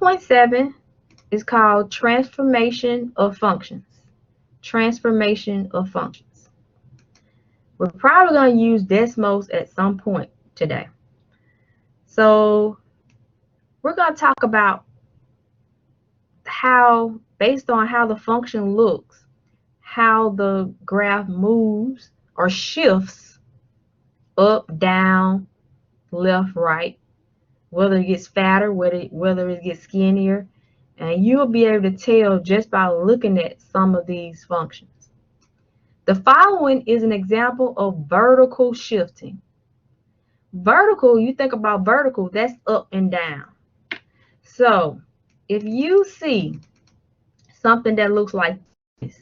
6.7 is called transformation of functions. Transformation of functions. We're probably going to use Desmos at some point today. So we're going to talk about how, based on how the function looks, how the graph moves or shifts up, down, left, right, whether it gets fatter, whether it gets skinnier, and you'll be able to tell just by looking at some of these functions. The following is an example of vertical shifting. Vertical, you think about vertical, that's up and down. So if you see something that looks like this,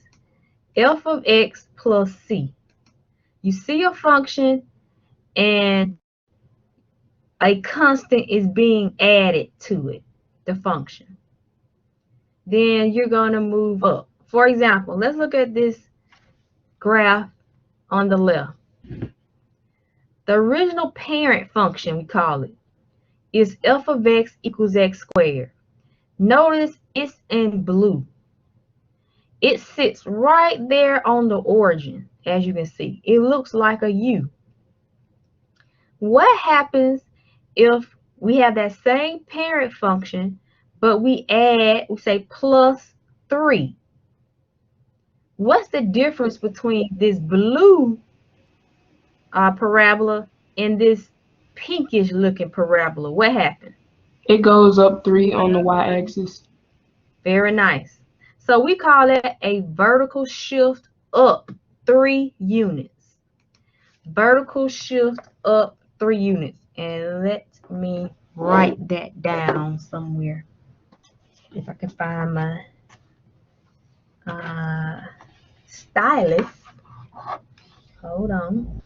f of x plus c, you see a function and a constant is being added to it, the function. Then you're going to move up. For example, let's look at this graph on the left. The original parent function, we call it, is f of x equals x squared. Notice it's in blue. It sits right there on the origin, as you can see. It looks like a U. What happens if we have that same parent function, but we add, we say plus 3? What's the difference between this blue parabola and this pinkish looking parabola? What happened? It goes up 3 on the y-axis. Very nice. So we call it a vertical shift up 3 units. Vertical shift up 3 units. And let me write that down somewhere. If I can find my stylus. Hold on.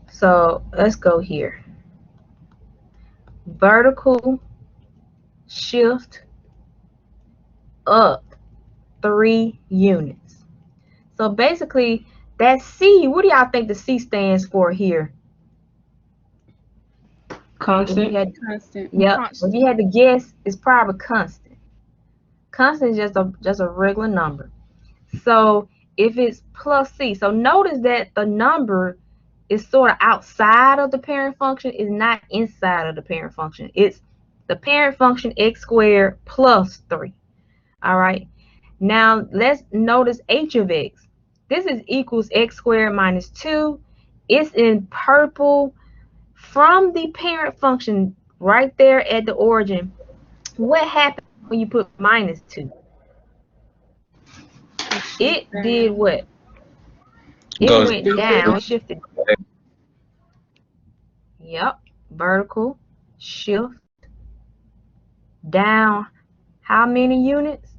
So let's go here. Vertical shift up 3 units. So basically, that C, what do y'all think the C stands for here? Constant. Constant. Yep. Constant. If you had to guess, it's probably constant. Constant is just a regular number. So if it's plus C, so notice that the number is sort of outside of the parent function, is not inside of the parent function. It's the parent function x squared plus 3. All right. Now let's notice h of x. This is equals x squared minus 2. It's in purple from the parent function right there at the origin. What happened when you put minus 2? It did what? It went down, shifted. Yep, vertical shift down. How many units?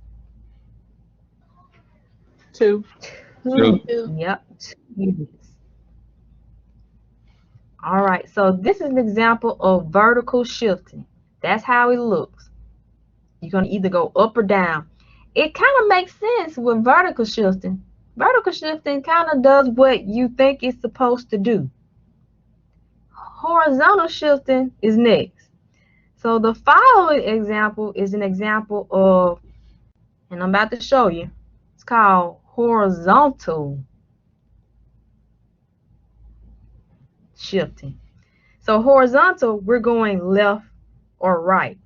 2. 2. Yep, 2 units. All right, so this is an example of vertical shifting. That's how it looks. You're going to either go up or down. It kind of makes sense with vertical shifting. Vertical shifting kind of does what you think it's supposed to do. Horizontal shifting is next. So the following example is an example of, and I'm about to show you, it's called horizontal shifting. So horizontal, we're going left or right.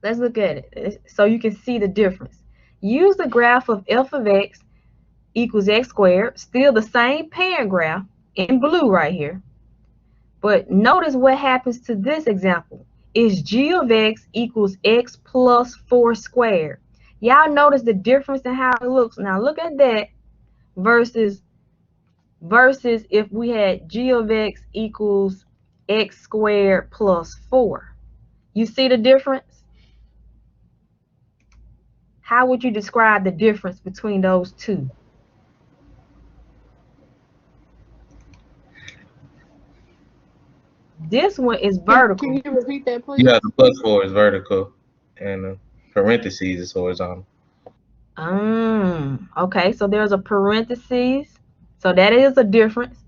Let's look at it so you can see the difference. Use the graph of f of x equals x squared, still the same parent graph in blue right here. But notice what happens to this example. Is g of x equals x plus 4 squared. Y'all notice the difference in how it looks. Now look at that versus if we had g of x equals x squared plus 4. You see the difference? How would you describe the difference between those two? This one is vertical. Can you repeat that, please? You have the +4 is vertical, and the parentheses is horizontal. Okay, so there's a parentheses. So that is a difference.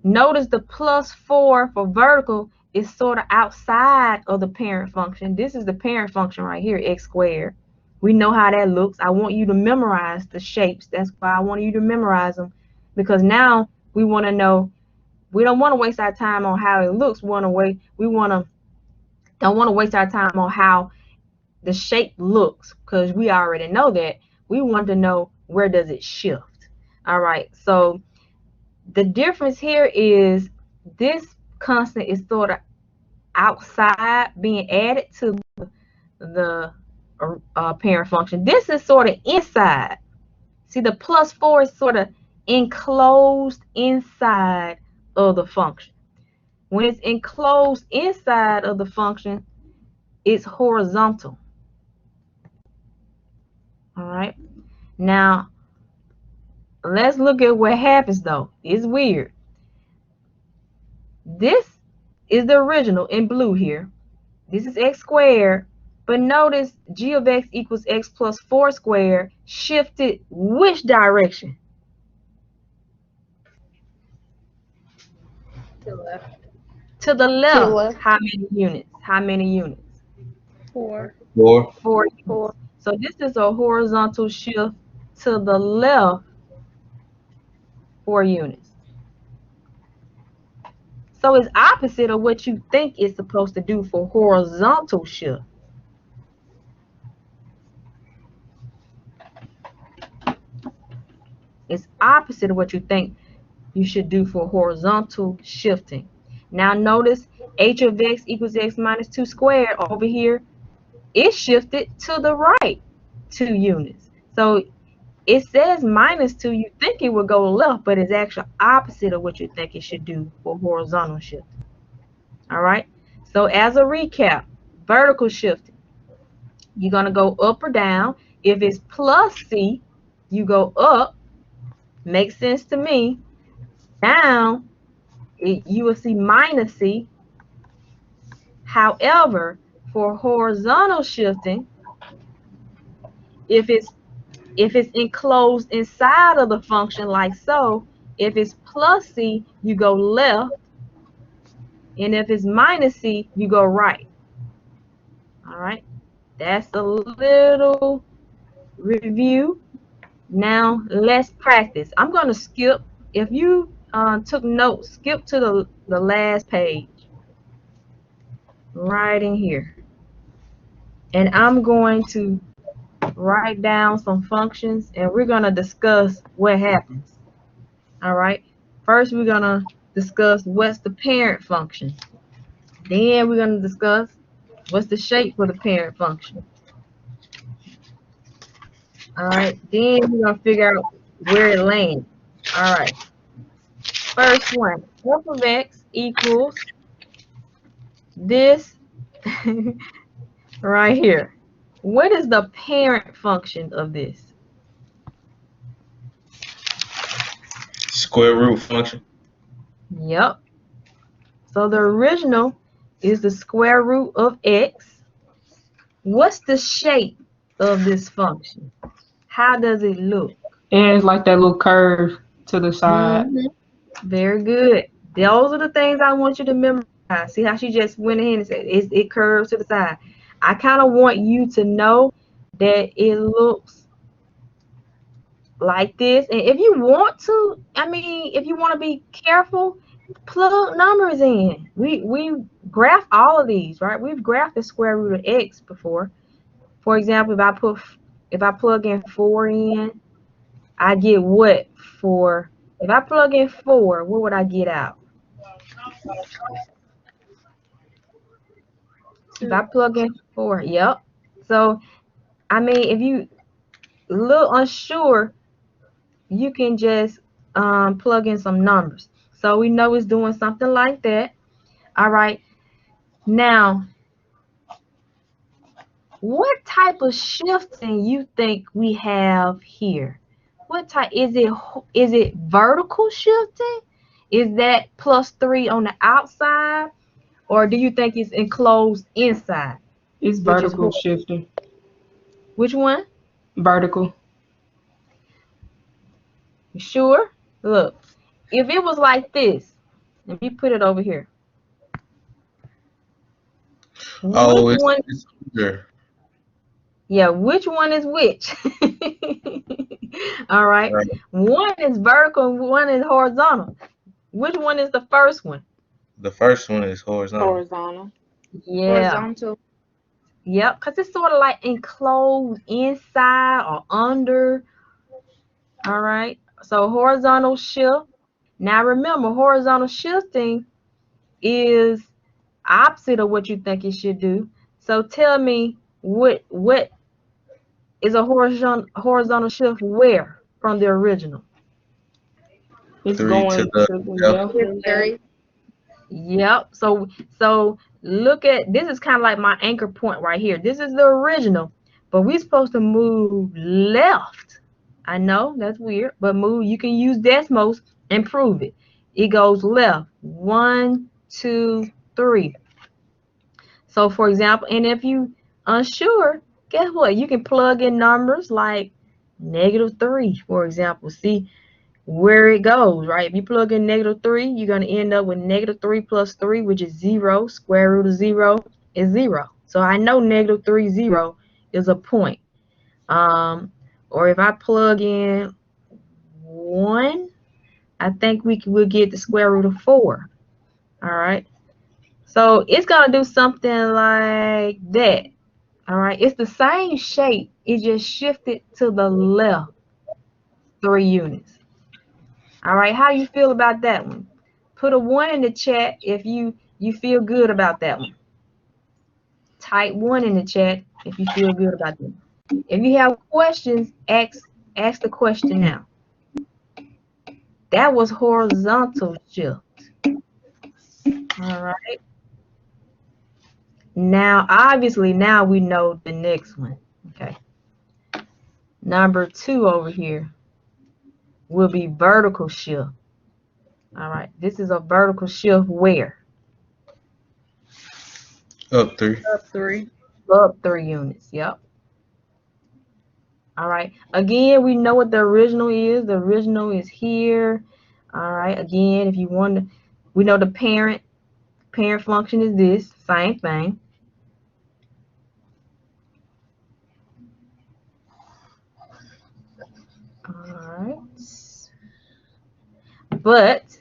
Notice the +4 for vertical is sort of outside of the parent function. This is the parent function right here, x squared. We know how that looks. I want you to memorize the shapes. That's why I want you to memorize them, because now we want to know. We don't want to waste our time on how it looks. Don't want to waste our time on how the shape looks, because we already know that. We want to know, where does it shift? All right, so the difference here is this constant is sort of outside, being added to the parent function. This is sort of inside. See, the +4 is sort of enclosed inside of the function. When it's enclosed inside of the function, it's horizontal. All right, now let's look at what happens though. It's weird. This is the original in blue here. This is x squared, but notice g of x equals x plus 4 squared shifted which direction? To the left. To the left. To the left. How many units? How many units? 4. 4. 4 units. So this is a horizontal shift to the left 4 units. So it's opposite of what you think it's supposed to do for horizontal shift. It's opposite of what you think you should do for horizontal shifting. Now notice h of x equals x minus 2 squared over here. It shifted to the right 2 units. So it says minus 2. You think it would go left, but it's actually opposite of what you think it should do for horizontal shift. All right. So as a recap, vertical shifting, you're going to go up or down. If it's plus c, you go up. Makes sense to me. Down, you will see minus c. However, for horizontal shifting, if it's enclosed inside of the function like so, if it's plus c, you go left, and if it's minus c, you go right. All right, that's a little review. Now let's practice. I'm going to skip. If you took notes, skip to the last page right in here, and I'm going to write down some functions, and we're going to discuss what happens. All right, first we're going to discuss what's the parent function. Then we're going to discuss what's the shape for the parent function. All right, then we're going to figure out where it lands. All right, first one, f of x equals this right here. What is the parent function of this? Square root function. Yep. So the original is the square root of x. What's the shape of this function? How does it look? And it's like that little curve to the side. Very good. Those are the things I want you to memorize. See how she just went ahead and said it curves to the side. I kind of want you to know that it looks like this. And if you want to, I mean, if you want to be careful, plug numbers in. We graph all of these, right? We've graphed the square root of x before. For example, if I plug in 4 in, I get what for? If I plug in 4, what would I get out? If I plug in 4, yep. So, I mean, if you a little unsure, you can just plug in some numbers. So we know it's doing something like that. All right. Now, What type of shifting you think we have here? What type is it? Is it vertical shifting? Is that +3 on the outside, or do you think it's enclosed inside, It's which is vertical shifting. which one? Vertical. You sure? Look, if it was like this, let me put it over here. Oh, Which one? it's either. Yeah, which one is which? All right. Right. One is vertical and one is horizontal. Which one is the first one? The first one is horizontal. Horizontal. Yeah. Horizontal. Yep, because it's sort of like enclosed inside or under. All right. So horizontal shift. Now remember, horizontal shifting is opposite of what you think it should do. So tell me what is a horizontal shift where from the original? It's 3 going to to the the left. left and left. Yep. So look at this is kind of like my anchor point right here. This is the original, but we're supposed to move left. I know that's weird, but move. You can use Desmos and prove it. It goes left. 1, 2, 3. So for example, and if you unsure, guess what? You can plug in numbers like -3, for example. See where it goes, right? If you plug in -3, you're going to end up with -3 plus 3, which is 0. Square root of 0 is 0. So I know -3, 0 is a point. Or if I plug in 1, I think we'll get the square root of 4. All right. So it's going to do something like that. All right. It's the same shape. It just shifted to the left 3 units. All right. How do you feel about that one? Put a 1 in the chat if you feel good about that one. Type 1 in the chat if you feel good about that. If you have questions, ask the question now. That was horizontal shift. All right. Now, obviously, now we know the next one. Okay. Number 2 over here will be vertical shift. All right. This is a vertical shift where? Up 3. Up 3. Up 3 units. Yep. All right. Again, we know what the original is. The original is here. All right. Again, if you want to, we know the parent function is this. Same thing. All right. But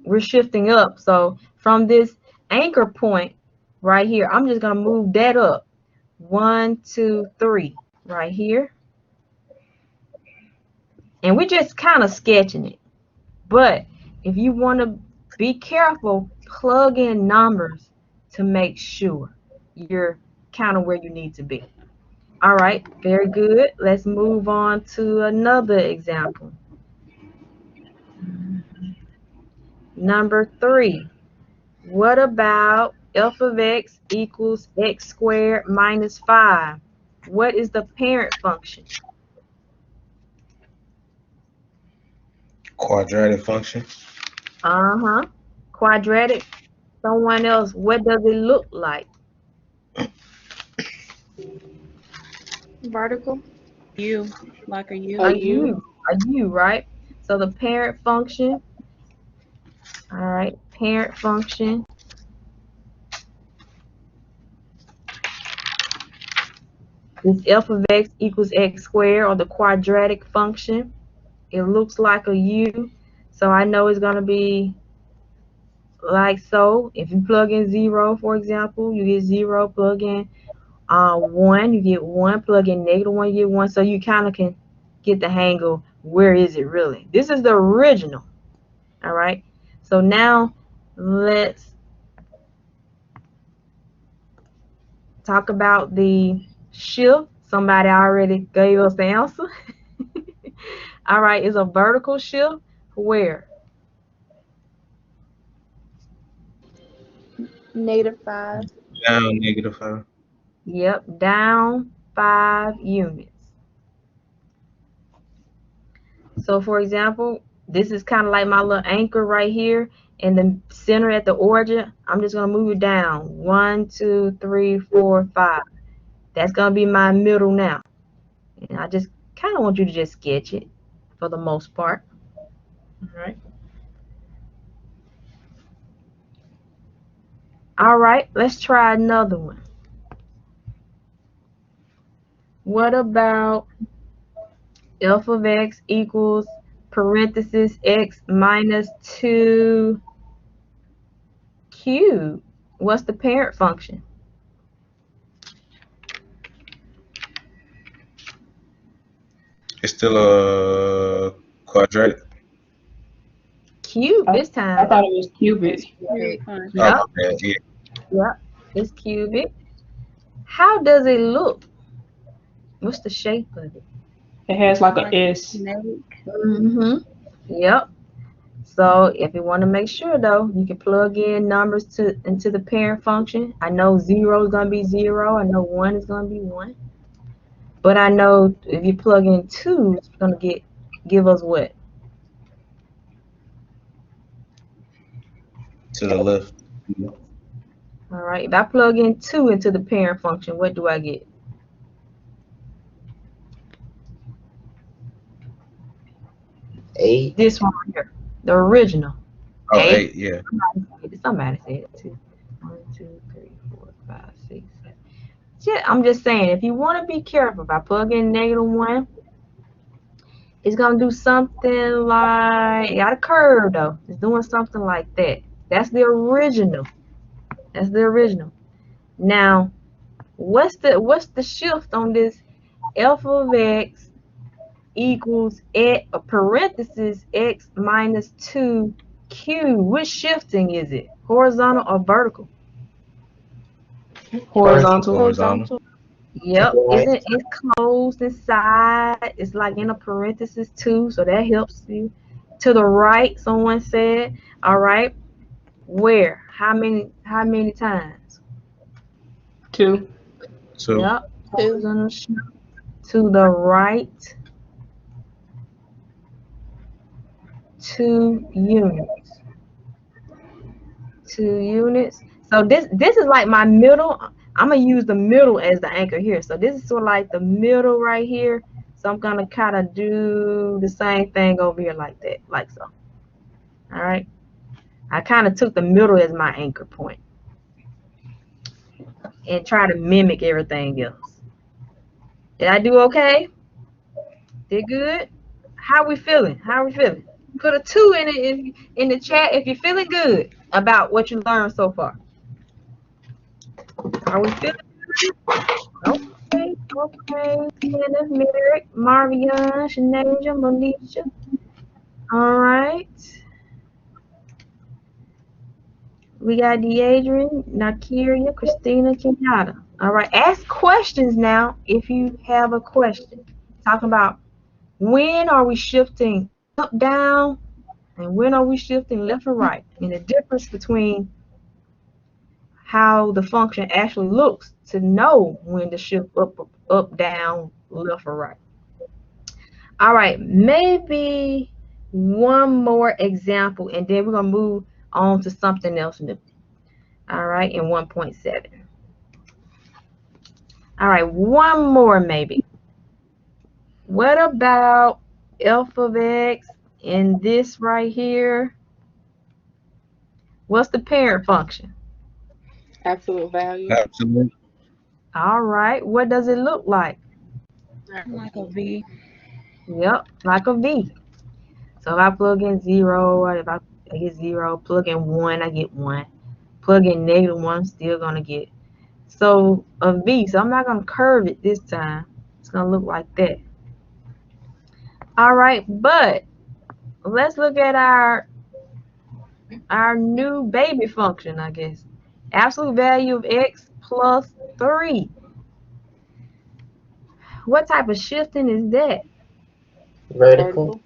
we're shifting up. So from this anchor point right here, I'm just going to move that up. 1, 2, 3 right here. And we're just kind of sketching it. But if you want to be careful, plug in numbers to make sure you're kind of where you need to be. All right, very good. Let's move on to another example. Number 3. What about f of x equals x squared minus 5? What is the parent function? Quadratic function. Uh-huh. Quadratic. Someone else, what does it look like? Vertical. U. Like a U. A U, right? So the parent function, all right, parent function is f of x equals x squared, or the quadratic function. It looks like a U, so I know it's going to be like so. If you plug in 0, for example, you get 0. Plug in 1, you get 1. Plug in -1, you get 1. So you kind of can get the hang of where is it really. This is the original. All right. So now let's talk about the shift. Somebody already gave us the answer. All right. It's a vertical shift where? -5. Down -5. Yep, down 5 units. So for example, this is kind of like my little anchor right here in the center at the origin. I'm just going to move it down. 1, 2, 3, 4, 5. That's going to be my middle now. And I just kind of want you to just sketch it for the most part. All right. All right, let's try another one. What about f of x equals parenthesis x minus 2 cubed? What's the parent function? It's still a quadratic. Cube this I time. thought it was cubic. Oh, Yep, my bad. Yeah. yep, it's cubic. How does it look? What's the shape of it? It has like a Like S. snake. Mm-hmm. Yep. So if you want to make sure though, you can plug in numbers into the parent function. I know 0 is going to be 0. I know 1 is going to be 1. But I know if you plug in 2, it's going to give us what? To the left. All right. If I plug in 2 into the parent function, what do I get? Eight. This one right here, the original. Oh, 8. 8, yeah. Somebody said it too. 1, 2, 3, 4, 5, 6, 7. Yeah, I'm just saying, if you want to be careful, if I plug in -1, it's gonna do something like, it got a curve though. It's doing something like that. That's the original. That's the original. Now, what's the shift on this f of x equals parenthesis x minus 2 cubed? Which shifting is it? Horizontal or vertical? Horizontal. Horizontal. Yep, Right. isn't it closed inside? It's like in a parenthesis too, so that helps you. To the right, someone said. All right. Where? How many times? 2. 2. Yep. 2. Horizontal shift to the right 2 units. 2 units. So this is like my middle. I'm gonna use the middle as the anchor here. So this is sort of like the middle right here. So I'm gonna kind of do the same thing over here like that, like so. All right. I kind of took the middle as my anchor point and try to mimic everything else. Did I do okay? Did good? How we feeling? How we feeling? Put a 2 in it in the chat if you're feeling good about what you learned so far. Are we feeling good? Okay, okay. Kenneth, Merrick, Marvion, Shanasia, Monisha. All right. We got Deadrian, Nakiria, Christina, Kenyatta. All right. Ask questions now if you have a question. Talking about when are we shifting up, down, and when are we shifting left or right, and the difference between how the function actually looks to know when to shift up, down, left or right. All right, maybe one more example, and then we're gonna move on to something else new. All right, in 1.7. All right, one more maybe. What about f of x in this right here? What's the parent function? Absolute value. Absolute. All right, what does it look like? Like a V. Yep, like a V. So if I plug in 0, or if I get 0, plug in 1, I get 1. Plug in -1, I'm still gonna get. So a V. So I'm not gonna curve it this time. It's gonna look like that. All right, but let's look at our new baby function, I guess. Absolute value of x plus 3. What type of shifting is that? Vertical.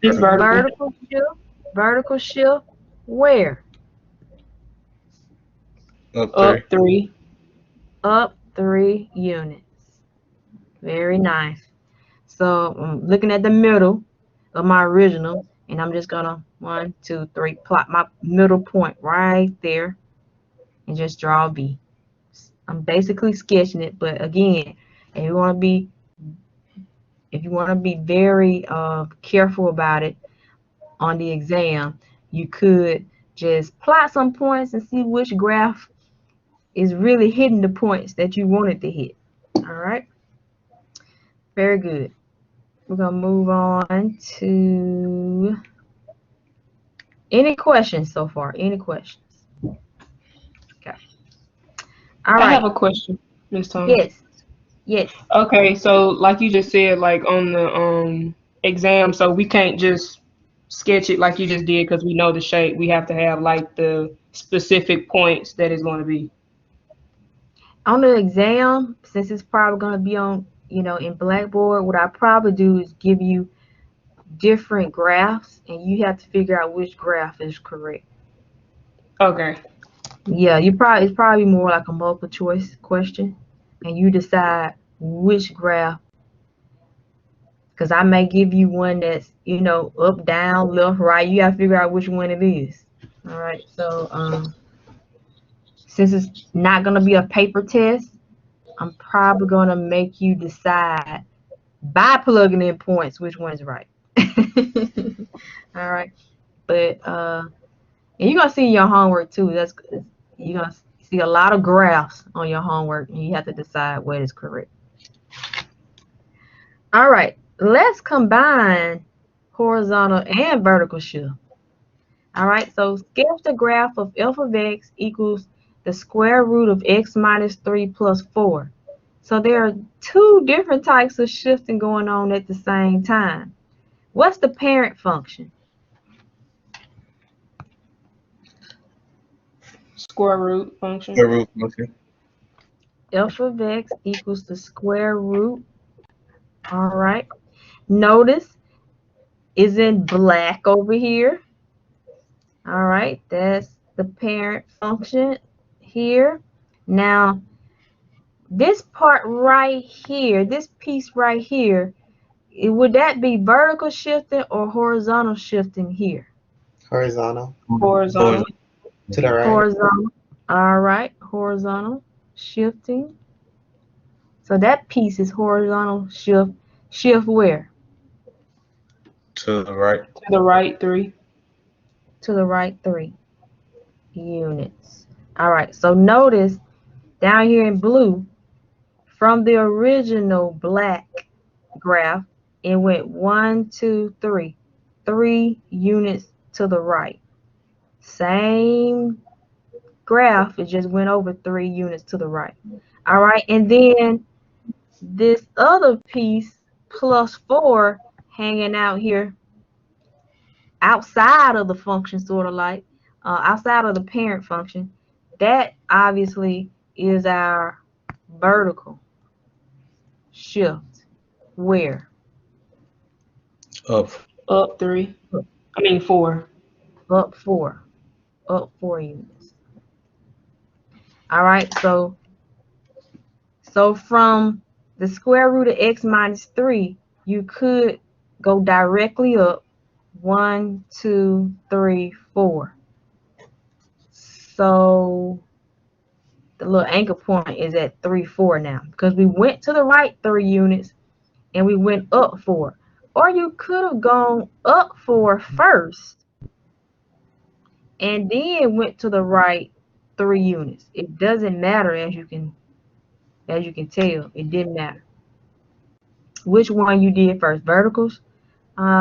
It's vertical. Vertical shift. Vertical shift. Where? Up 3. Up 3. Up 3 units. Very nice. So I'm looking at the middle of my original, and I'm just gonna 1, 2, 3 plot my middle point right there and just draw a B. I'm basically sketching it, but again, if you want to be very careful about it on the exam, you could just plot some points and see which graph is really hitting the points that you wanted to hit. All right, very good. We're gonna move on to any questions so far. Any questions? Okay. All I right. have a question, Ms. Thomas. Yes. Yes. Okay, so like you just said, like on the exam, so we can't just sketch it like you just did because we know the shape. We have to have like the specific points that it's going to be. On the exam, since it's probably going to be on, in Blackboard, what I probably do is give you different graphs, and you have to figure out which graph is correct. Okay. Yeah, it's probably more like a multiple choice question, and you decide which graph. Because I may give you one that's, up, down, left, right. You have to figure out which one it is. All right. So since it's not going to be a paper test, I'm probably going to make you decide by plugging in points which one is right. All right. But and you're going to see your homework too. You're going to see a lot of graphs on your homework, and you have to decide what is correct. All right. Let's combine horizontal and vertical shift. All right. So sketch the graph of f of x equals the square root of x minus 3 plus 4. So there are two different types of shifting going on at the same time. What's the parent function? Square root function. Square root function. F of x equals the square root. All right. Notice it's in black over here. All right. That's the parent function here. Now, this part right here, this piece right here, would that be vertical shifting or horizontal shifting here? Horizontal. Horizontal. To the right. Horizontal. All right. Horizontal shifting. So that piece is horizontal shift. Shift where? To the right. To the right 3. To the right 3 units. All right. So notice down here in blue, from the original black graph, it went 1, 2, 3. 3 units to the right. Same graph, it just went over 3 units to the right. All right. And then this other piece plus 4 hanging out here outside of the function, sort of like outside of the parent function, that obviously is our vertical shift. Where? Up. Up 3. I mean 4. Up 4. Up 4 units. All right. So from the square root of x minus 3, you could go directly up 1, 2, 3, 4. So the little anchor point is at 3, 4 now, because we went to the right 3 units and we went up 4. Or you could have gone up 4 first and then went to the right 3 units. It doesn't matter, as you can tell, it didn't matter which one you did first, vertical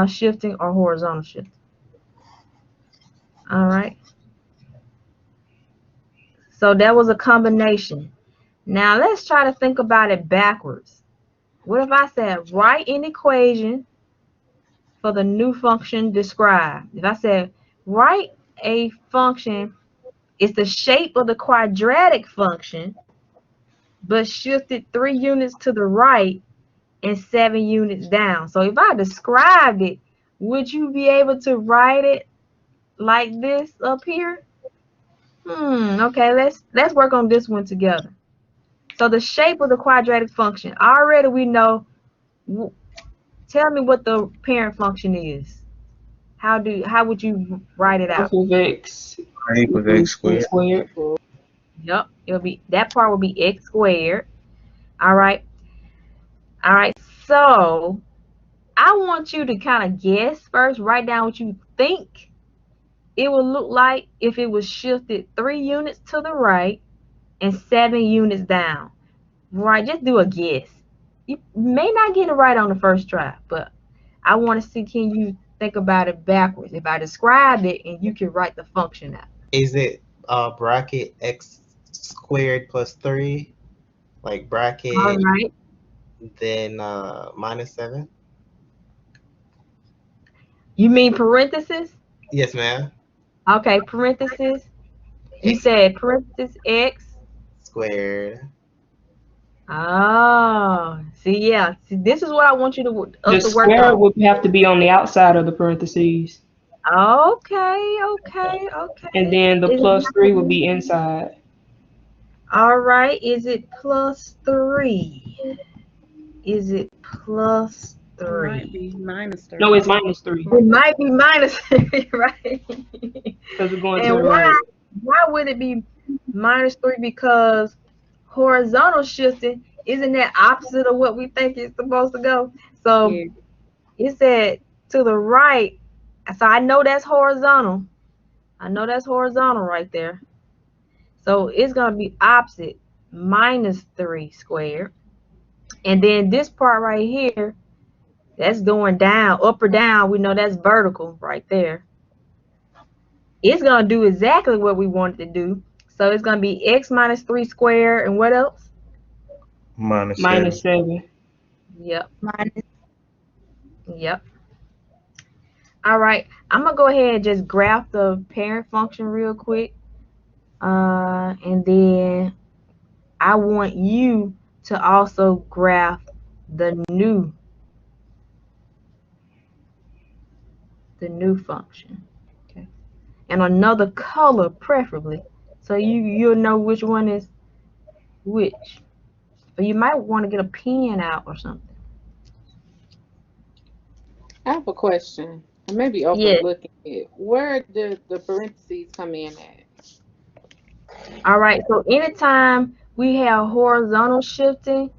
shifting or horizontal shifting. All right. So that was a combination. Now let's try to think about it backwards. What if I said write an equation for the new function described? If I said write a function, it's the shape of the quadratic function, but shifted 3 units to the right and 7 units down. So if I described it, would you be able to write it like this up here? Okay, let's work on this one together. So the shape of the quadratic function, already we know. Tell me what the parent function is. How would you write it F out? of x I equals x squared. squared. Yep, it'll be that part will be x squared. All right. All right. So I want you to kind of guess first, write down what you think it would look like if it was shifted 3 units to the right and 7 units down. Right, just do a guess. You may not get it right on the first try, but I want to see, can you think about it backwards? If I describe it and you can write the function out. Is it bracket x squared plus 3? Like All bracket, right. then minus 7? You mean parentheses? Yes, ma'am. Okay, parentheses. You X said parentheses x. squared. Oh, see, yeah. See, this is what I want you to The us to work square on. would have to be on the outside of the parentheses, Okay, okay, and okay. then the Is plus 3 would it be inside. all right? Is it plus 3? Is it plus It might 3? be minus 3. No, it's minus 3 It might be minus 3, right? because we're going to And the right. why would it be minus 3? Because horizontal shifting, isn't that opposite of what we think it's supposed to go? So Yeah. it said to the right. So I know that's horizontal. I know that's horizontal right there. So it's going to be opposite, minus 3 squared. And then this part right here, that's going down, up or down. We know that's vertical right there. It's going to do exactly what we wanted to do. So it's going to be x minus 3 squared. And what else? Minus Minus 7. 7. Yep. Yep. All right. I'm going to go ahead and just graph the parent function real quick. And then I want you to also graph the new function. Okay. And another color preferably. So you'll know which one is which. But you might want to get a pen out or something. I have a question. I may be Yeah. overlooking it. Where did the parentheses come in at? All right. So anytime we have horizontal shifting,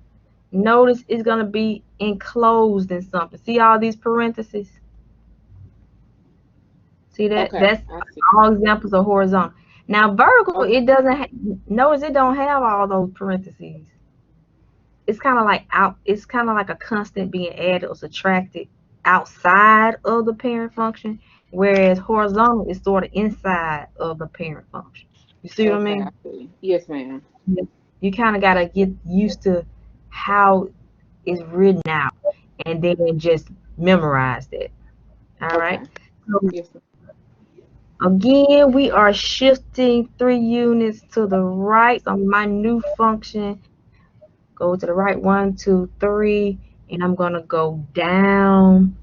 notice it's going to be enclosed in something. See all these parentheses? See that? Okay, That's I see. all examples of horizontal. Now vertical, Okay. it doesn't notice it don't have all those parentheses. It's kind of like it's kind of like a constant being added or subtracted outside of the parent function, whereas horizontal is sort of inside of the parent function. You see what I Okay, mean? I see. Yes, ma'am. You kind of got to get used to how it's written out and then just memorize it. All Okay. right. So Yes, ma'am. again, we are shifting 3 units to the right. So my new function, go to the right, 1, 2, 3, and I'm gonna go down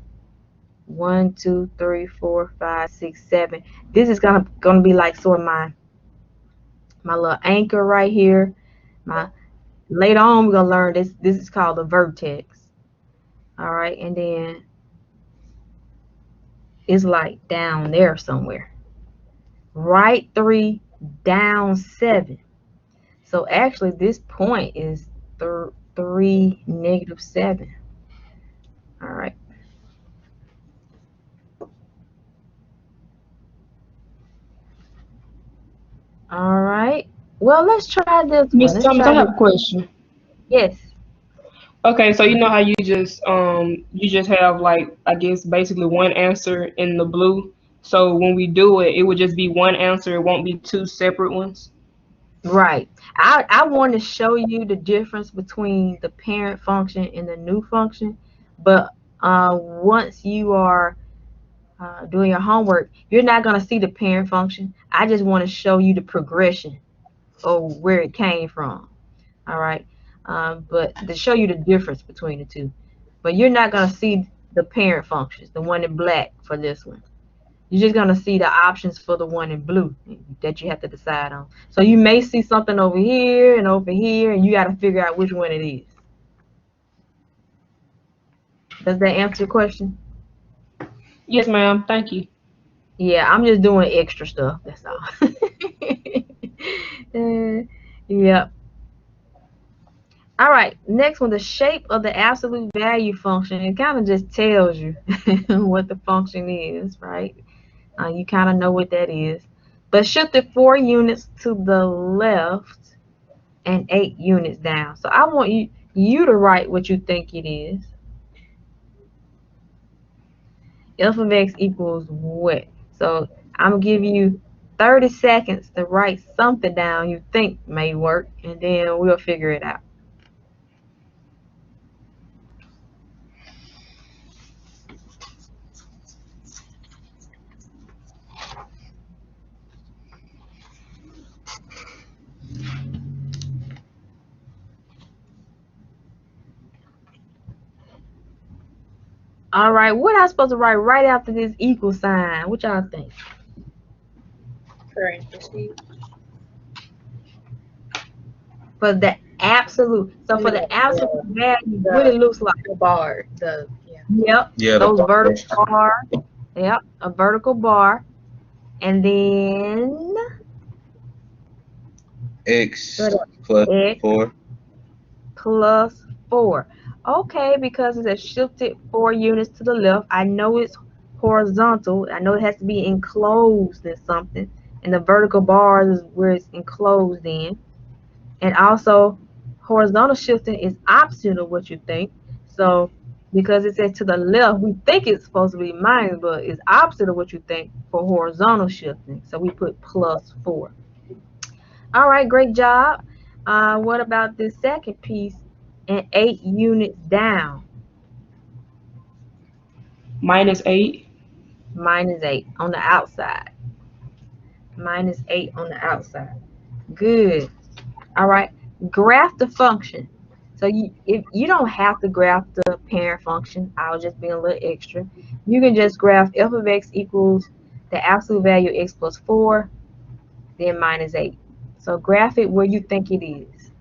1, 2, 3, 4, 5, 6, 7. This is gonna be like sort of my little anchor right here. Later on we're gonna learn this. This is called the vertex. All right, and then it's like down there somewhere. Right 3, down 7. So actually this point is 3, negative 7. All right. All right. Well, let's try this one. Miss Let's Thomas, I try have this. a question. Yes. Okay, so you know how you just have like I guess basically one answer in the blue. So when we do it, it would just be one answer. It won't be two separate ones. Right. I want to show you the difference between the parent function and the new function, but once you are doing your homework, you're not going to see the parent function. I just want to show you the progression of where it came from. All right. But to show you the difference between the two. But you're not going to see the parent functions, the one in black for this one. You're just going to see the options for the one in blue that you have to decide on. So you may see something over here, and you got to figure out which one it is. Does that answer your question? Yes, ma'am. Thank you. Yeah, I'm just doing extra stuff. That's all. Yep. All right, next one, the shape of the absolute value function. It kind of just tells you what the function is, right? You kind of know what that is. But shift it 4 units to the left and 8 units down. So I want you to write what you think it is. F of x equals what? So I'm going to give you 30 seconds to write something down you think may work, and then we'll figure it out. All right, what am I supposed to write right after this equal sign? What y'all think? Parentheses. For the absolute, so for the absolute value, what it looks like. The bar. Yep, Yeah, those the vertical bars. Yep, a vertical bar. And then x X plus 4. plus 4. Okay, because it's a shifted 4 units to the left. I know it's horizontal. I know it has to be enclosed in something. And the vertical bars is where it's enclosed in. And also, horizontal shifting is opposite of what you think. So, because it says to the left, we think it's supposed to be minus, but it's opposite of what you think for horizontal shifting. So we put plus 4. All right, great job. What about this second piece and 8 units down? -8. -8 on the outside. -8 on the outside. Good. All right, graph the function. So if you don't have to graph the parent function, I was just being a little extra. You can just graph f of x equals the absolute value of x plus 4, then -8. So graph it where you think it is.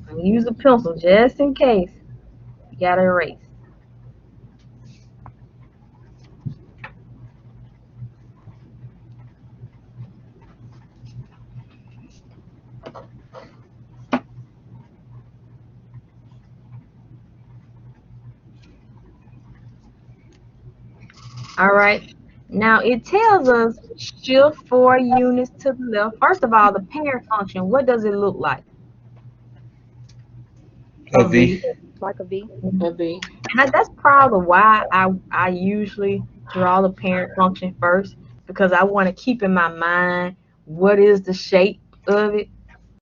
And use a pencil just in case you gotta erase. All right. Now it tells us shift 4 units to the left. First of all, the parent function, what does it look like? A V. Like a V. A V. And that's probably why I usually draw the parent function first, because I want to keep in my mind what is the shape of it.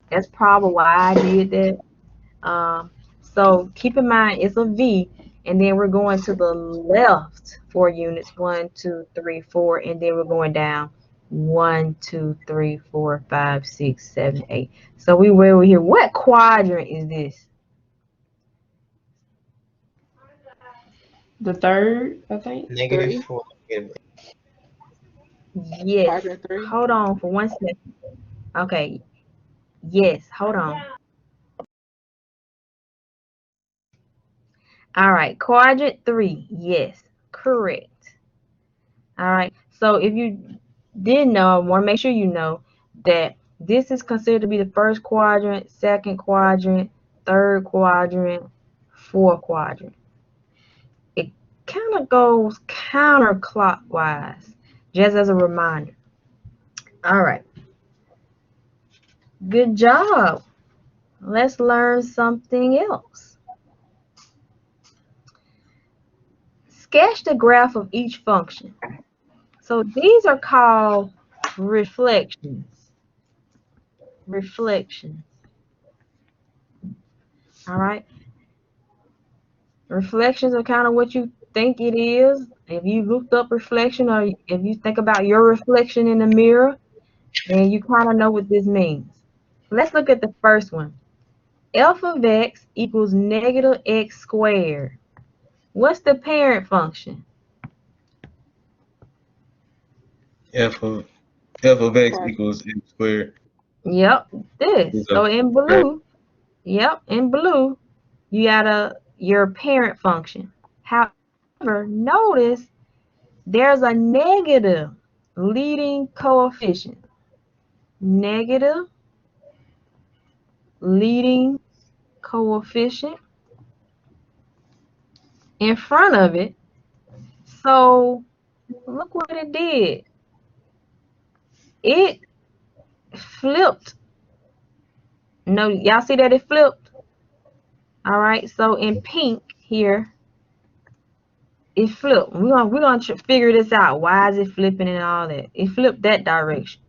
That's probably why I did that. So keep in mind it's a V, and then we're going to the left 4 units, 1, 2, 3, 4, and then we're going down 1, 2, 3, 4, 5, 6, 7, 8. So we were over here. What quadrant is this? The third, I think. Negative 4. Yes. Quadrant 3. Hold on for 1 second. Okay. Yes. Hold on. All right. Quadrant 3. Yes. Correct. All right. So if you didn't know, I want to make sure you know that this is considered to be the first quadrant, second quadrant, third quadrant, fourth quadrant. It kind of goes counterclockwise, just as a reminder. All right. Good job. Let's learn something else. Sketch the graph of each function. So these are called reflections. Reflections. All right. Reflections are kind of what you think it is. If you looked up reflection, or if you think about your reflection in the mirror, then you kind of know what this means. Let's look at the first one. F of x equals -x squared. What's the parent function? F of x Right. equals x squared. Yep, this. So So in that blue, yep, in blue, you got your parent function. However, notice there's a negative leading coefficient. Negative leading coefficient in front of it. So look what it did. It flipped. No, y'all see that it flipped? All right, so in pink here, it flipped. We're gonna figure this out. Why is it flipping and all that? It flipped that direction.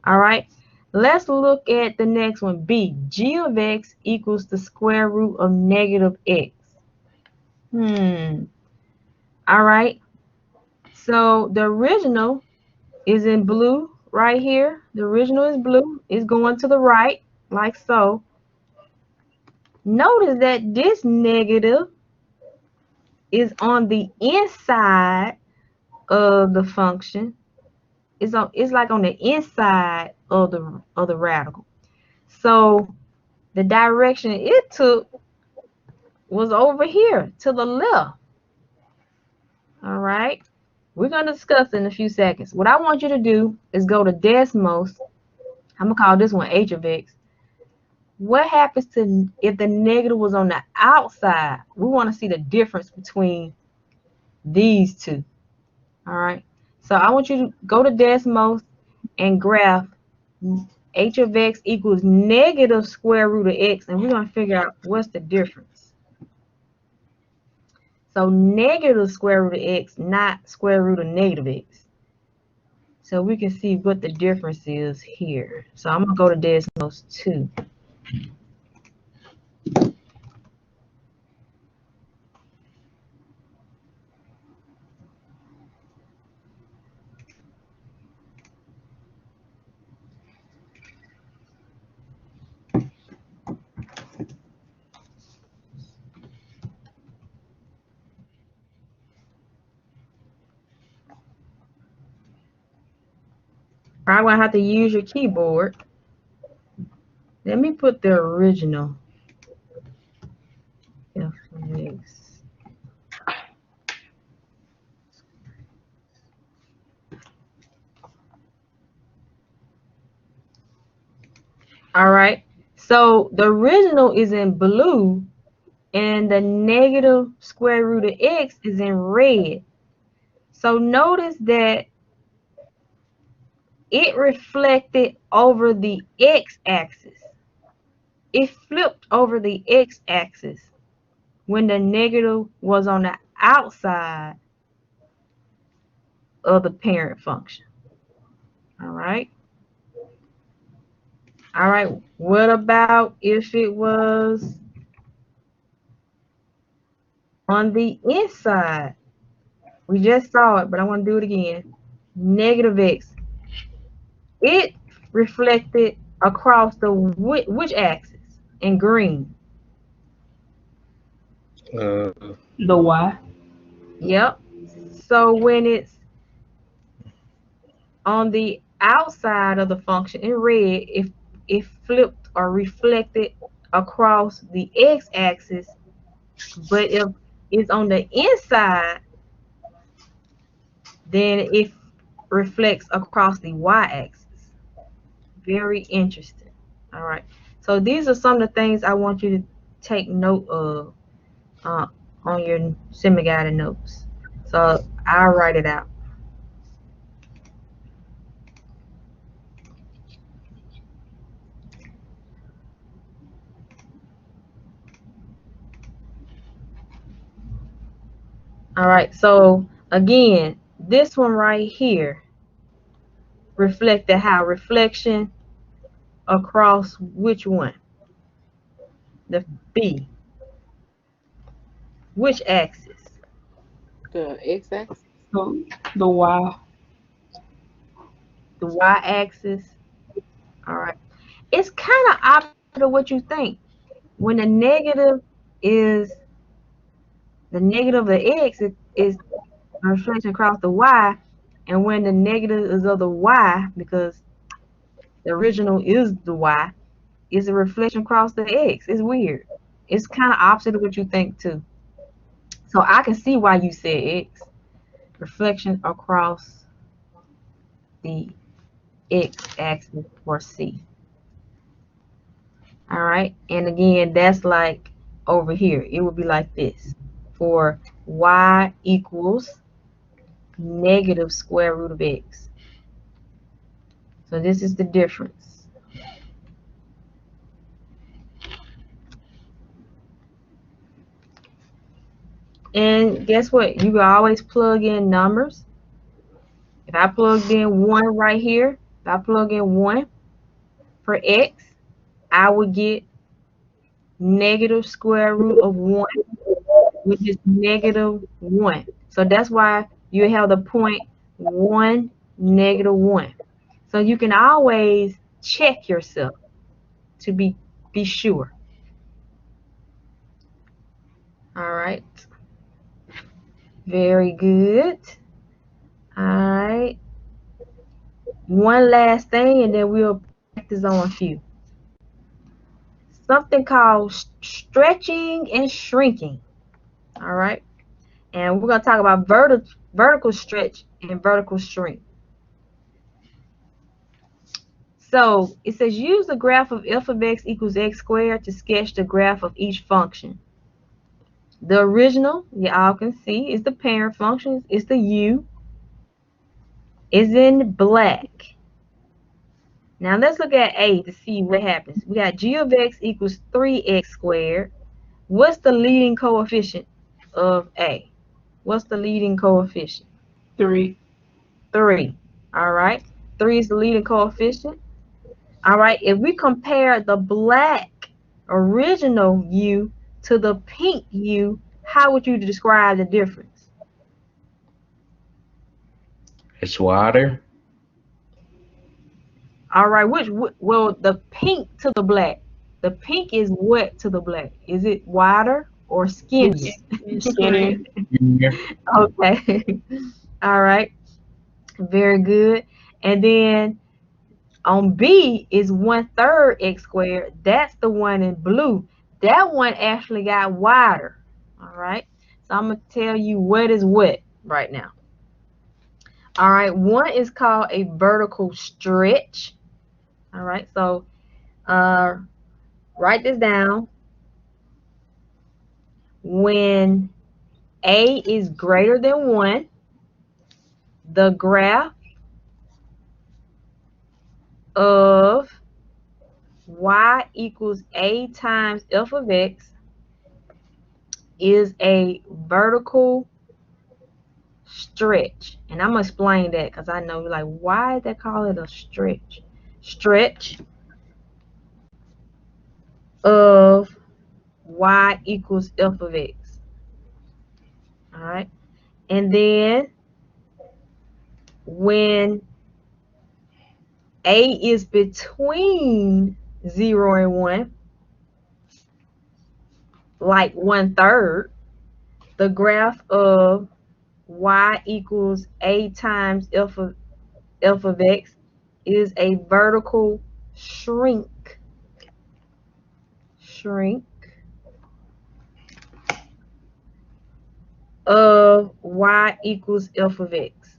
All right. Let's look at the next one. B. G of x equals the square root of negative x. All right. So the original is in blue right here. The original is blue. It's going to the right, like so. Notice that this negative is on the inside of the function. It's like on the inside of the radical. So the direction it took was over here to the left. All right. We're going to discuss in a few seconds. What I want you to do is go to Desmos. I'm going to call this one h of x. What happens to if the negative was on the outside? We want to see the difference between these two. All right. So I want you to go to Desmos and graph h of x equals negative square root of x, and we're going to figure out what's the difference. So negative square root of x, not square root of negative x. So we can see what the difference is here. So I'm going to go to Desmos 2. Probably going to have to use your keyboard. Let me put the original f of x. All right. So the original is in blue, and the negative square root of x is in red. So notice that it reflected over the x-axis. It flipped over the x-axis when the negative was on the outside of the parent function. All right. All right. What about if it was on the inside? We just saw it, but I want to do it again. Negative x. It reflected across the which axis? In green. uh, The Y. Yep. So when it's on the outside of the function in red, if it flipped or reflected across the x-axis, but if it's on the inside, then it reflects across the y-axis. Very interesting. All right. So these are some of the things I want you to take note of on your semi-guided notes. So I'll write it out. All right. So again, this one right here reflected how? Reflection across which one? The B. Which axis? The x-axis. The Y. The y-axis. All right. It's kind of opposite of what you think. When the negative is The negative of the x is a reflection across the y, and when the negative is of the y, because the original is the y, is a reflection across the x. It's weird. It's kind of opposite of what you think too. So I can see why you said x. Reflection across the x-axis for C. All right, and again, that's like over here. It would be like this for y equals negative square root of x. So this is the difference. And guess what? You can always plug in numbers. If I plugged in 1 right here, if I plug in 1 for x, I would get negative square root of 1, which is negative 1. So that's why you have the point 1, negative 1. So you can always check yourself to be sure. All right. Very good. All right. One last thing, and then we'll practice on a few. Something called stretching and shrinking. All right. And we're going to talk about vertical stretch and vertical shrink. So it says use the graph of f of x equals x squared to sketch the graph of each function. The original, you all can see, is the parent function. It's the u. Is in black. Now let's look at A to see what happens. We got g of x equals 3x squared. What's the leading coefficient of A? What's the leading coefficient? 3. 3. All right. 3 is the leading coefficient. All right. If we compare the black original u to the pink u, how would you describe the difference? It's wider. All right. Well, the pink to the black. The pink is what to the black? Is it wider or skinnier? Skinny. Okay. All right. Very good. And then on B is 1/3 x squared. That's the one in blue. That one actually got wider. All right. So I'm going to tell you what is what right now. All right. One is called a vertical stretch. All right. So write this down. When A is greater than 1, the graph of y equals a times f of x is a vertical stretch. And I'm going to explain that because I know you're like, why did they call it a stretch? Stretch of y equals f of x. All right. And then when A is between 0 and 1, like 1/3, the graph of y equals a times f of x is a vertical shrink. Of y equals f of x.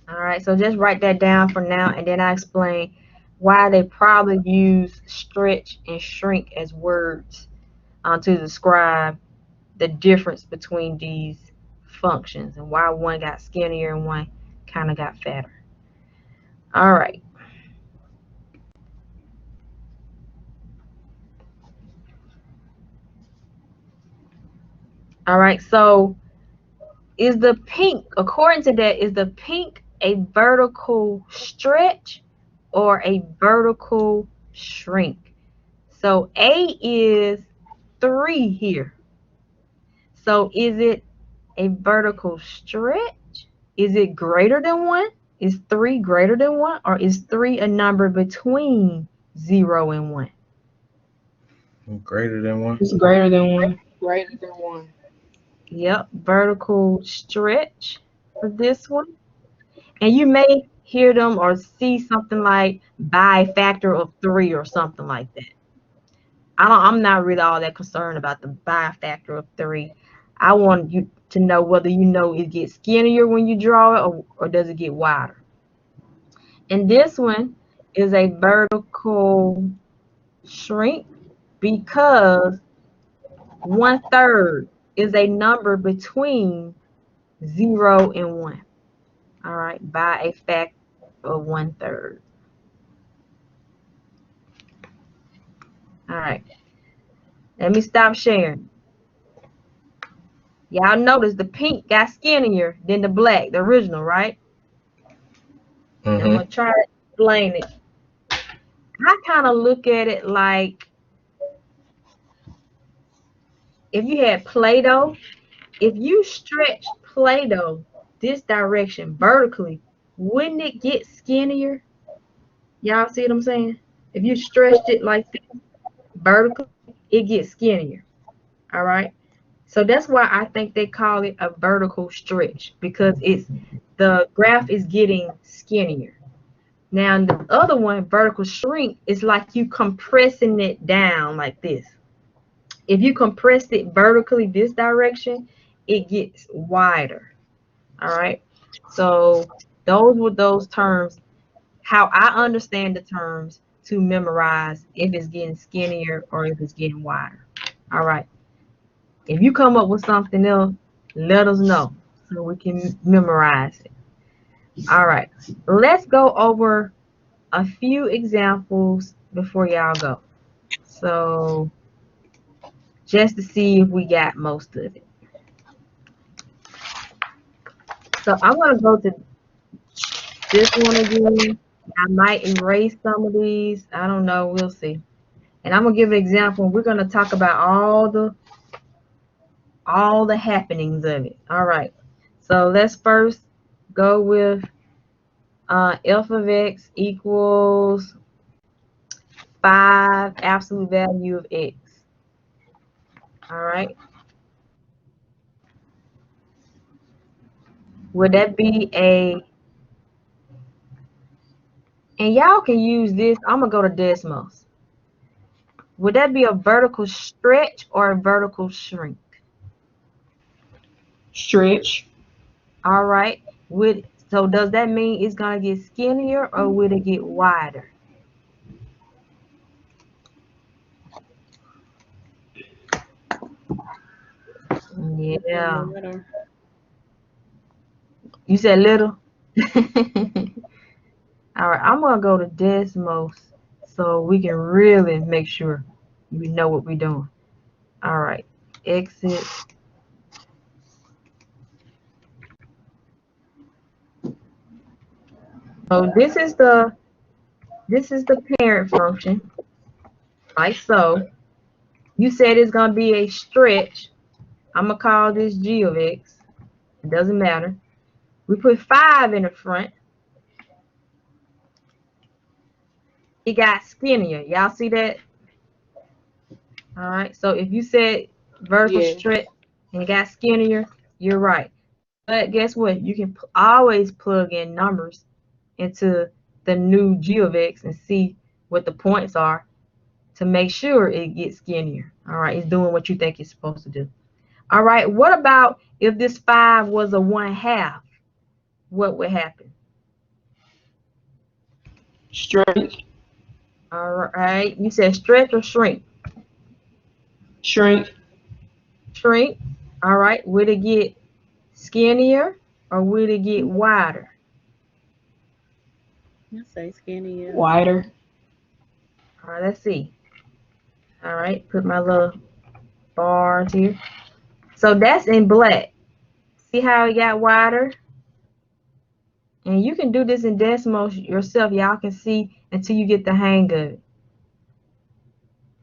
All right, so just write that down for now, and then I explain why they probably use stretch and shrink as words to describe the difference between these functions and why one got skinnier and one kind of got fatter. All right. All right, so is the pink, according to that, is the pink a vertical stretch or a vertical shrink? So A is 3 here. So is it a vertical stretch? Is it greater than 1? Is 3 greater than 1? Or is 3 a number between 0 and 1? Greater than 1. It's greater than 1. Greater than 1. Yep, vertical stretch for this one. And you may hear them or see something like by a factor of 3 or something like that. I'm not really all that concerned about the by a factor of 3. I want you to know whether you know it gets skinnier when you draw it or does it get wider. And this one is a vertical shrink because 1/3 is a number between 0 and 1. All right, by a factor of 1/3. All right, let me stop sharing. Y'all notice the pink got skinnier than the black, the original, right? I'm gonna try to explain it. I kind of look at it like if you had Play-Doh, if you stretch Play-Doh this direction vertically, wouldn't it get skinnier? Y'all see what I'm saying? If you stretched it like this vertically, it gets skinnier. All right. So that's why I think they call it a vertical stretch, because the graph is getting skinnier. Now the other one, vertical shrink, is like you compressing it down like this. If you compress it vertically this direction, it gets wider. All right. So those were those terms, how I understand the terms to memorize if it's getting skinnier or if it's getting wider. All right. If you come up with something else, let us know so we can memorize it. All right. Let's go over a few examples before y'all go. So just to see if we got most of it. So I'm going to go to this one again. I might erase some of these. I don't know. We'll see. And I'm going to give an example. We're going to talk about all the happenings of it. All right. So let's first go with f of x equals 5 absolute value of x. All right. Would that be and y'all can use this. I'm going to go to Desmos. Would that be a vertical stretch or a vertical shrink? Stretch. All right. So does that mean it's going to get skinnier or would it get wider? Yeah. You said little? All right. I'm going to go to Desmos so we can really make sure we know what we're doing. All right. Exit. So this is the parent function, like so. You said it's going to be a stretch. I'm going to call this g of x. It doesn't matter. We put 5 in the front. It got skinnier. Y'all see that? All right. So if you said vertical stretch and it got skinnier, you're right. But guess what? You can always plug in numbers into the new g of x and see what the points are to make sure it gets skinnier. All right. It's doing what you think it's supposed to do. All right. What about if this 5 was a 1/2? What would happen? Stretch. All right. You said stretch or shrink? Shrink. Shrink. All right. Would it get skinnier or would it get wider? I say skinnier. Wider. All right. Let's see. All right. Put my little bars here. So that's in black. See how it got wider? And you can do this in Desmos yourself. Y'all can see until you get the hang of it.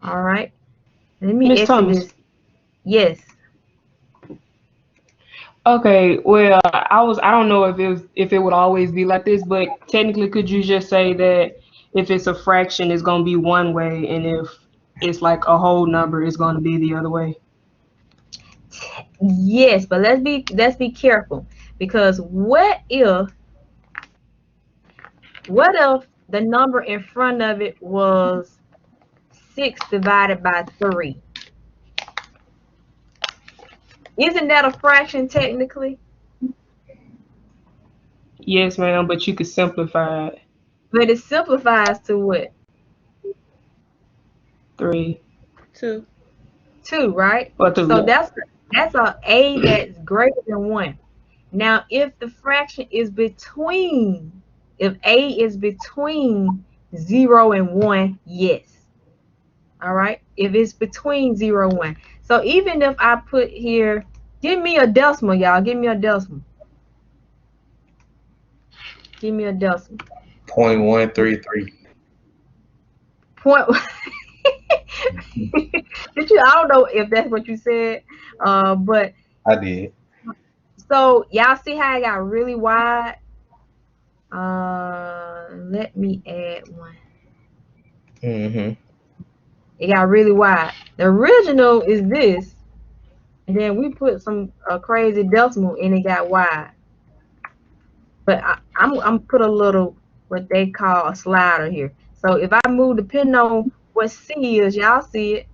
All right. Let me exit this. Yes. Okay. Well, I don't know if it would always be like this, but technically, could you just say that if it's a fraction, it's going to be one way, and if it's like a whole number, it's going to be the other way? Yes, but let's be careful, because what if the number in front of it was 6 divided by 3? Isn't that a fraction technically? Yes, ma'am, but you could simplify it. But it simplifies to what? 3. 2. 2, right? Or to So that's a that's greater than 1. Now, if the fraction is between, if a is between 0 and 1, yes. All right. If it's between 0 and 1. So even if I put here, give me a decimal, y'all. Give me a decimal. Give me a decimal. 0.133. Point. Did you? I don't know if that's what you said, but I did. so y'all see how it got really wide. Let me add one. Mm-hmm. It got really wide. The original is this, and then we put some crazy decimal and it got wide. But I'm put a little what they call a slider here. So if I move, depending on what C is, y'all see it.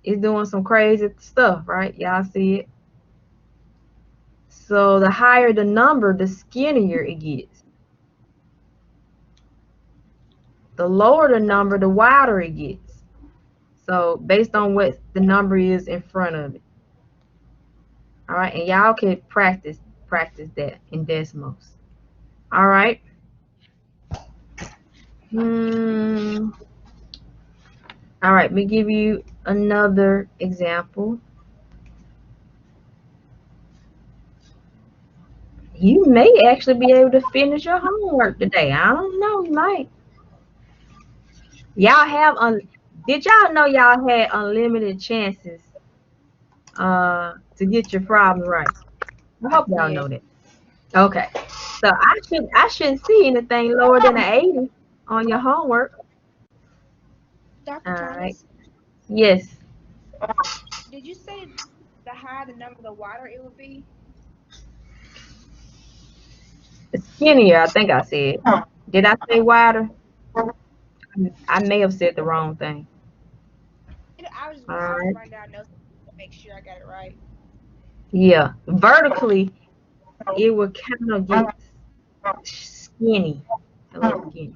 It's doing some crazy stuff, right? Y'all see it. So the higher the number, the skinnier it gets. The lower the number, the wider it gets. So based on what the number is in front of it. All right, and y'all can practice that in Desmos. All right. All right, let me give you another example. You may actually be able to finish your homework today. I don't know, you might. Y'all have did y'all know y'all had unlimited chances to get your problem right? I hope y'all know that. Okay. So I shouldn't see anything lower than an 80 on your homework. Dr. All right. Thomas, Yes. did you say the higher the number, the wider it would be? Skinnier, I think I said. Did I say wider? I may have said the wrong thing. I was All right. writing down notes to make sure I got it right. Yeah. Vertically, it would kind of get skinny. A little skinny.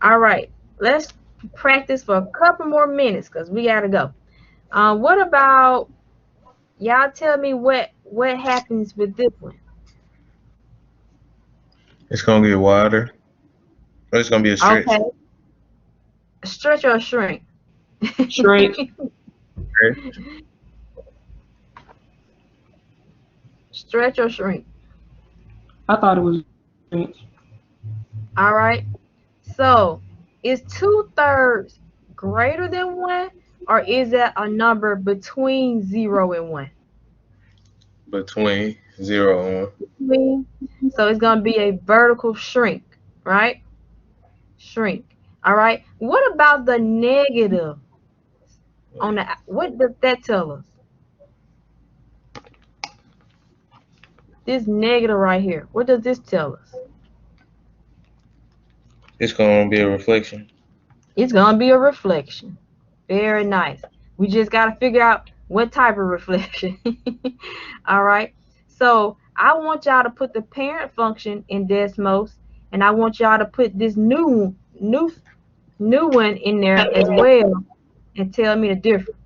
All right. Let's practice for a couple more minutes because we gotta go. What about y'all tell me what happens with this one? It's gonna get wider. Or it's gonna be a stretch. Okay. Stretch or shrink? Shrink. Stretch or shrink? I thought it was shrink. All right. So is 2/3 greater than 1, or is that a number between 0 and 1? Between 0 and 1. Between. So it's going to be a vertical shrink, right? Shrink. All right. What about the negative on the, what does that tell us? This negative right here, what does this tell us? It's gonna be a reflection. It's going to be a reflection. Very nice. We just got to figure out what type of reflection. All right. So I want y'all to put the parent function in Desmos, and I want y'all to put this new one in there as well and tell me the difference.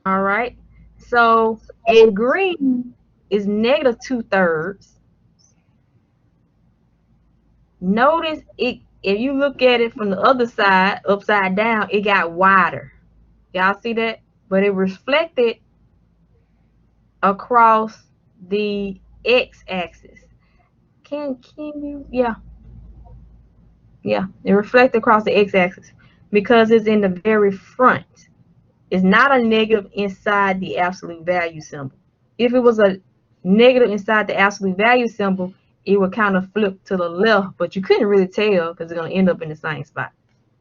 All right. So in green is negative 2/3. Notice it, if you look at it from the other side, upside down, it got wider. Y'all see that? But it reflected across the x-axis. Can you? Yeah, it reflects across the x-axis because it's in the very front. It's not a negative inside the absolute value symbol. If it was a negative inside the absolute value symbol, it would kind of flip to the left, but you couldn't really tell because it's going to end up in the same spot.